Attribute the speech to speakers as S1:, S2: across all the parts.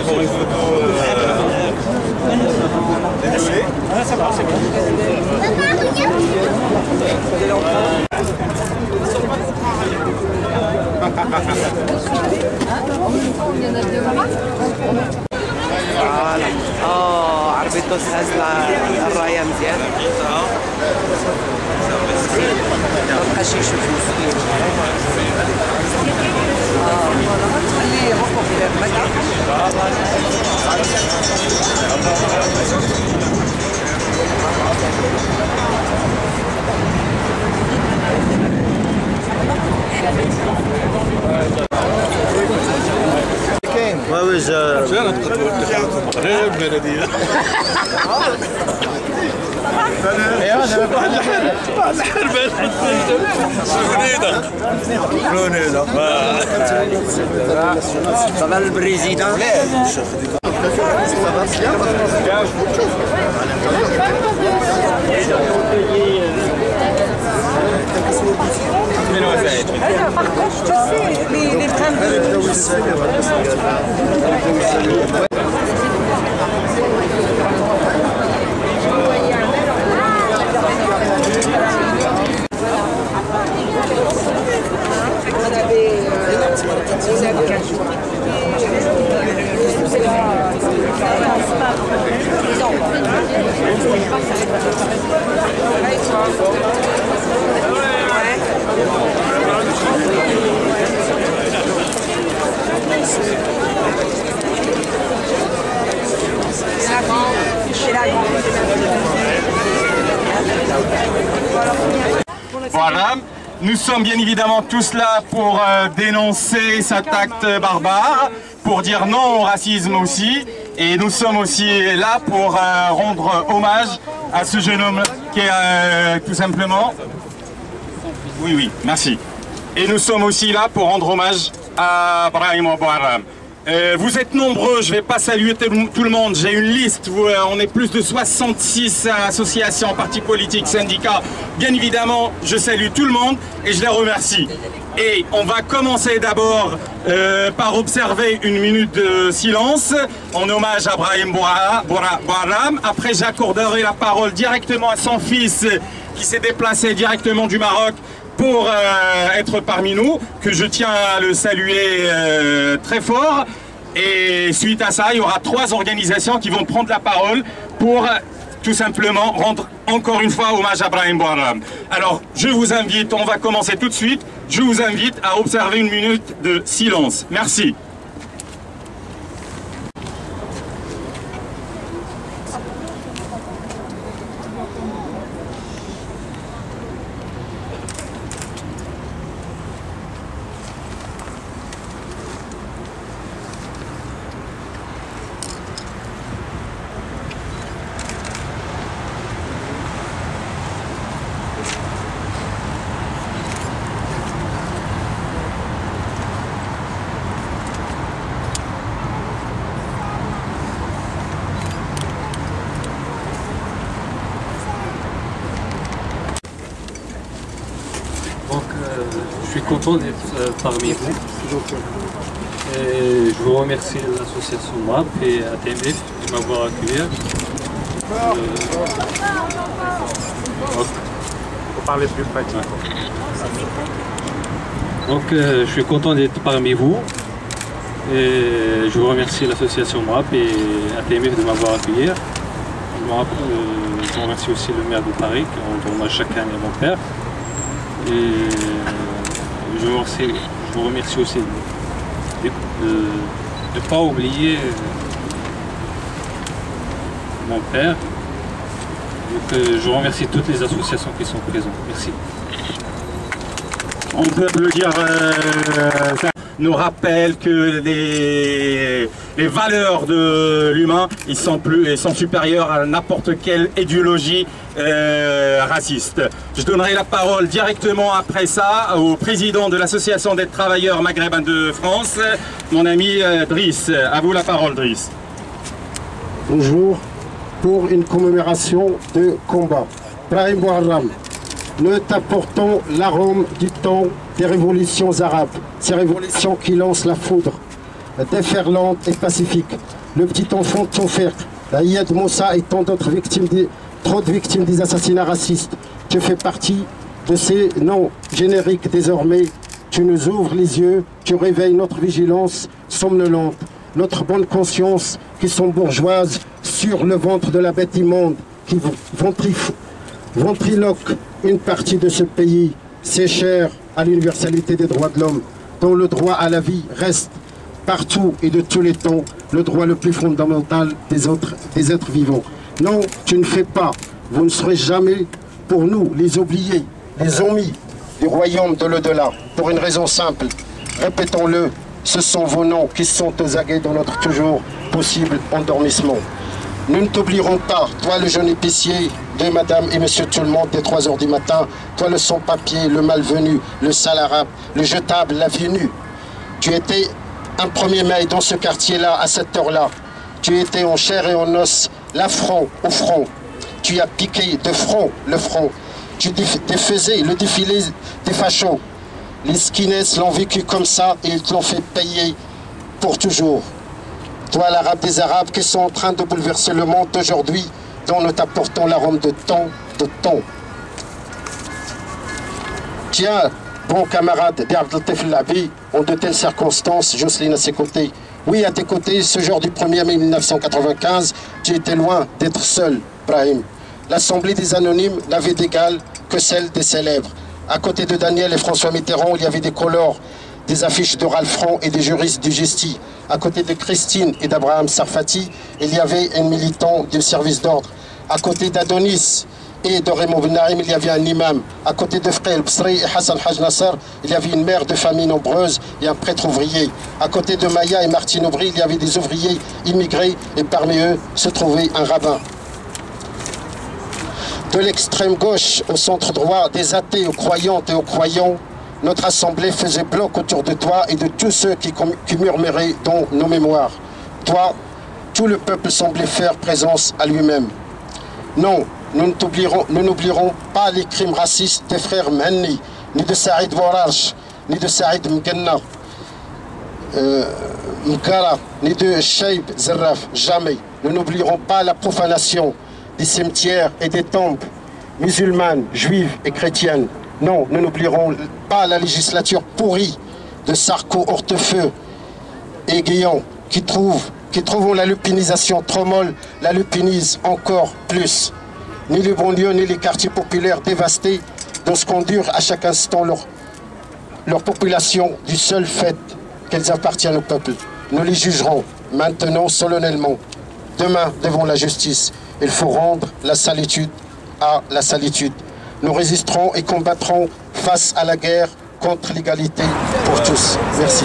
S1: pour une photo. Désolé.
S2: Ah, ça va, c'est bon.
S3: عربيتوس هازله الرايه مزيان مابقاش يشوف مسكين خليه يوقف
S1: Ouais, غير بلدية. بعد الحرب شنو
S3: طبعا البريزيدان
S4: Voilà, nous sommes bien évidemment tous là pour dénoncer cet acte barbare, pour dire non au racisme aussi, et nous sommes aussi là pour rendre hommage à ce jeune homme qui est tout simplement... Oui, merci. Et nous sommes aussi là pour rendre hommage à Brahim Bouharam. Vous êtes nombreux, je ne vais pas saluer tout le monde, j'ai une liste, on est plus de 66 associations, partis politiques, syndicats. Bien évidemment, je salue tout le monde et je les remercie. Et on va commencer d'abord par observer une minute de silence en hommage à Brahim Bouharam. Après, j'accorderai la parole directement à son fils qui s'est déplacé directement du Maroc pour être parmi nous, que je tiens à le saluer très fort. Et suite à ça, il y aura 3 organisations qui vont prendre la parole pour tout simplement rendre encore une fois hommage à Brahim Bouharam. Alors, je vous invite, on va commencer tout de suite, je vous invite à observer une minute de silence. Merci.
S5: Je suis content d'être parmi vous. Et je vous remercie l'association MAP et ATMF de m'avoir accueilli.
S2: Faut parler plus près.
S5: Donc je suis content d'être parmi vous. Et je vous remercie l'association MAP et ATMF de m'avoir accueilli. Je remercie aussi le maire de Paris qui rend hommage chaque année à mon père. Et je vous remercie aussi de ne pas oublier mon père. Donc, je remercie toutes les associations qui sont présentes. Merci.
S4: On peut applaudir, nous rappelle que les valeurs de l'humain, ils sont supérieurs à n'importe quelle idéologie raciste. Je donnerai la parole directement après ça au président de l'association des travailleurs maghrébins de France, mon ami Driss. À vous la parole, Driss.
S6: Bonjour. Pour une commémoration de combat. Brahim Bouharam, nous t'apportons l'arôme du temps des révolutions arabes, ces révolutions qui lancent la foudre déferlante et pacifique. Le petit enfant de son frère, Ayed Moussa et tant d'autres victimes, trop de victimes des assassinats racistes. Tu fais partie de ces noms génériques désormais. Tu nous ouvres les yeux, tu réveilles notre vigilance somnolente, notre bonne conscience qui sont bourgeoises sur le ventre de la bête immonde qui ventriloque une partie de ce pays. C'est cher à l'universalité des droits de l'homme, dont le droit à la vie reste partout et de tous les temps le droit le plus fondamental des êtres vivants. Non, tu ne fais pas, vous ne serez jamais pour nous les oubliés, les omis du royaume de l'au-delà, pour une raison simple, répétons-le, ce sont vos noms qui sont aux aguets dans notre toujours possible endormissement. Nous ne t'oublierons pas, toi le jeune épicier de madame et monsieur tout le monde dès 3 heures du matin, toi le sans-papier, le malvenu, le sale arabe, le jetable, la vie nue. Tu étais un 1er mai dans ce quartier-là, à cette heure-là. Tu étais en chair et en os, l'affront au front. Tu as piqué de front le front. Tu défaisais le défilé des fachos. Les skinheads l'ont vécu comme ça et ils te l'ont fait payer pour toujours. Toi, l'arabe des arabes, qui sont en train de bouleverser le monde d'aujourd'hui, dont nous t'apportons l'arôme de temps, Tiens, bon camarade d'Abdel Teflabi, en de telles circonstances, Jocelyne à ses côtés. Oui, à tes côtés, ce jour du 1er mai 1995, tu étais loin d'être seul, Brahim. L'Assemblée des Anonymes n'avait d'égal que celle des célèbres. À côté de Daniel et François Mitterrand, il y avait des colors, des affiches de Ralph Franc et des juristes du Gesti. À côté de Christine et d'Abraham Sarfati, il y avait un militant du service d'ordre. À côté d'Adonis et de Raymond Benarim, il y avait un imam. À côté de Frère Bsri et Hassan Haj Nasser, il y avait une mère de famille nombreuse et un prêtre ouvrier. À côté de Maya et Martine Aubry, il y avait des ouvriers immigrés et parmi eux se trouvait un rabbin. De l'extrême gauche au centre droit, des athées aux croyantes et aux croyants, notre assemblée faisait bloc autour de toi et de tous ceux qui murmuraient dans nos mémoires. Toi, tout le peuple semblait faire présence à lui-même. Non, nous n'oublierons pas les crimes racistes des frères Mhenni, ni de Saïd Bourarch, ni de Saïd Mgenna, Mkara, ni de Cheib Zerraf, jamais. Nous n'oublierons pas la profanation des cimetières et des tombes musulmanes, juives et chrétiennes. Non, nous n'oublierons pas la législature pourrie de Sarko, Hortefeux et Guillon qui trouvent la lupinisation trop molle, la lupinise encore plus. Ni les banlieues, ni les quartiers populaires dévastés dont se conduire à chaque instant leur population du seul fait qu'elles appartiennent au peuple. Nous les jugerons maintenant solennellement, demain devant la justice. Il faut rendre la salitude à la salitude. Nous résisterons et combattrons face à la guerre contre l'égalité pour tous. Merci.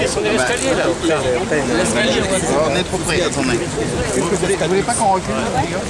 S2: Descendez l'escalier là.
S1: On est trop près, attendez. Vous voulez pas qu'on recule, les gars?